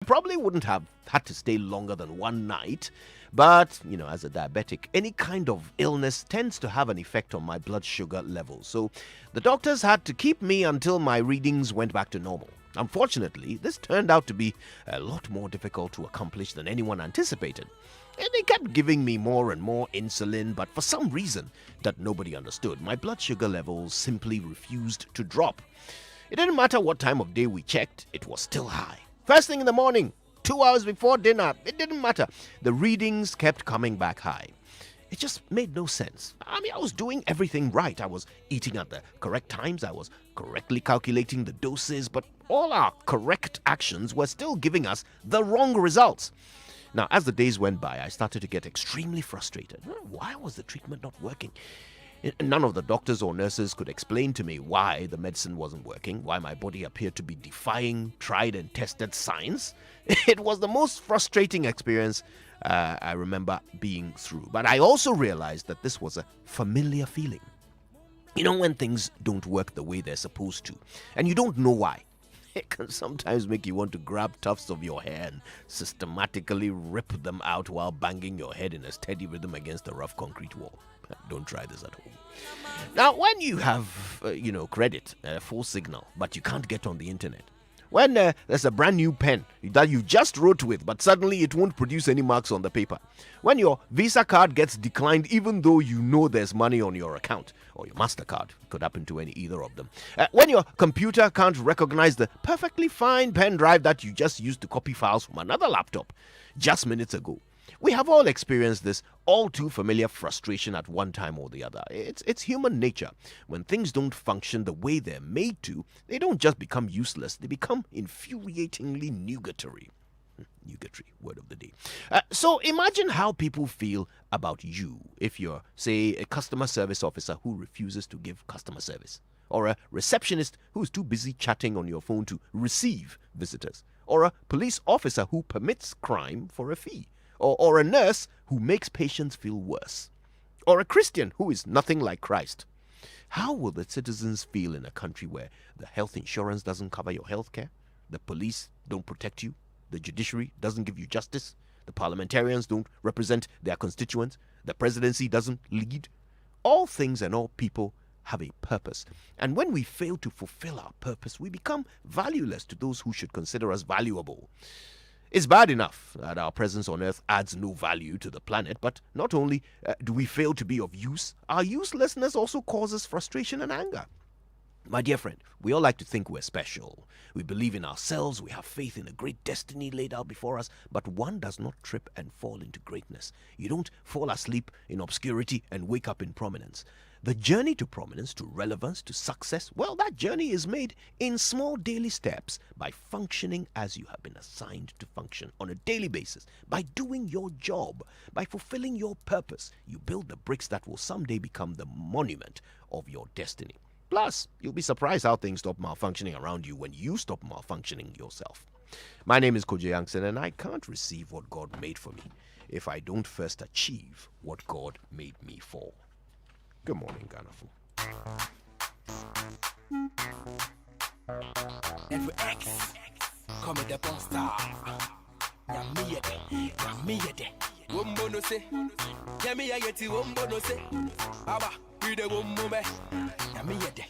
Probably wouldn't have had to stay longer than one night, but, as a diabetic, any kind of illness tends to have an effect on my blood sugar levels. So the doctors had to keep me until my readings went back to normal. Unfortunately, this turned out to be a lot more difficult to accomplish than anyone anticipated. And they kept giving me more and more insulin, but for some reason that nobody understood, my blood sugar levels simply refused to drop. It didn't matter what time of day we checked, it was still high. First thing in the morning, 2 hours before dinner, it didn't matter. The readings kept coming back high. It just made no sense. I was doing everything right. I was eating at the correct times. I was correctly calculating the doses, but all our correct actions were still giving us the wrong results. Now, as the days went by, I started to get extremely frustrated. Why was the treatment not working? None of the doctors or nurses could explain to me why the medicine wasn't working, why my body appeared to be defying tried and tested science. It was the most frustrating experience I remember being through. But I also realized that this was a familiar feeling. When things don't work the way they're supposed to, and you don't know why. It can sometimes make you want to grab tufts of your hair and systematically rip them out while banging your head in a steady rhythm against a rough concrete wall. Don't try this at home. Now, when you have, credit, full signal, but you can't get on the internet, when there's a brand new pen that you just wrote with, but suddenly it won't produce any marks on the paper, when your Visa card gets declined even though you know there's money on your account, or your MasterCard, could happen to either of them, when your computer can't recognize the perfectly fine pen drive that you just used to copy files from another laptop just minutes ago. We have all experienced this all too familiar frustration at one time or the other. It's human nature. When things don't function the way they're made to, they don't just become useless, they become infuriatingly nugatory. Nugatory, word of the day. So imagine how people feel about you if you're, say, a customer service officer who refuses to give customer service, or a receptionist who's too busy chatting on your phone to receive visitors, or a police officer who permits crime for a fee, or a nurse who makes patients feel worse, or a Christian who is nothing like Christ. How will the citizens feel in a country where the health insurance doesn't cover your health care, the police don't protect you, the judiciary doesn't give you justice, the parliamentarians don't represent their constituents, the presidency doesn't lead? All things and all people have a purpose, and when we fail to fulfill our purpose, we become valueless to those who should consider us valuable. It's bad enough that our presence on Earth adds no value to the planet, but not only do we fail to be of use, our uselessness also causes frustration and anger. My dear friend, we all like to think we're special. We believe in ourselves, we have faith in a great destiny laid out before us, but one does not trip and fall into greatness. You don't fall asleep in obscurity and wake up in prominence. The journey to prominence, to relevance, to success, well, that journey is made in small daily steps by functioning as you have been assigned to function on a daily basis, by doing your job, by fulfilling your purpose. You build the bricks that will someday become the monument of your destiny. Plus, you'll be surprised how things stop malfunctioning around you when you stop malfunctioning yourself. My name is Kojo Youngson, and I can't receive what God made for me if I don't first achieve what God made me for. Good morning, Ghana. Every X, come at the star. Yamiyade. Wumbo no se. Yamiyade, wumbo no se. Aba, we the wumbo. Yamiyade.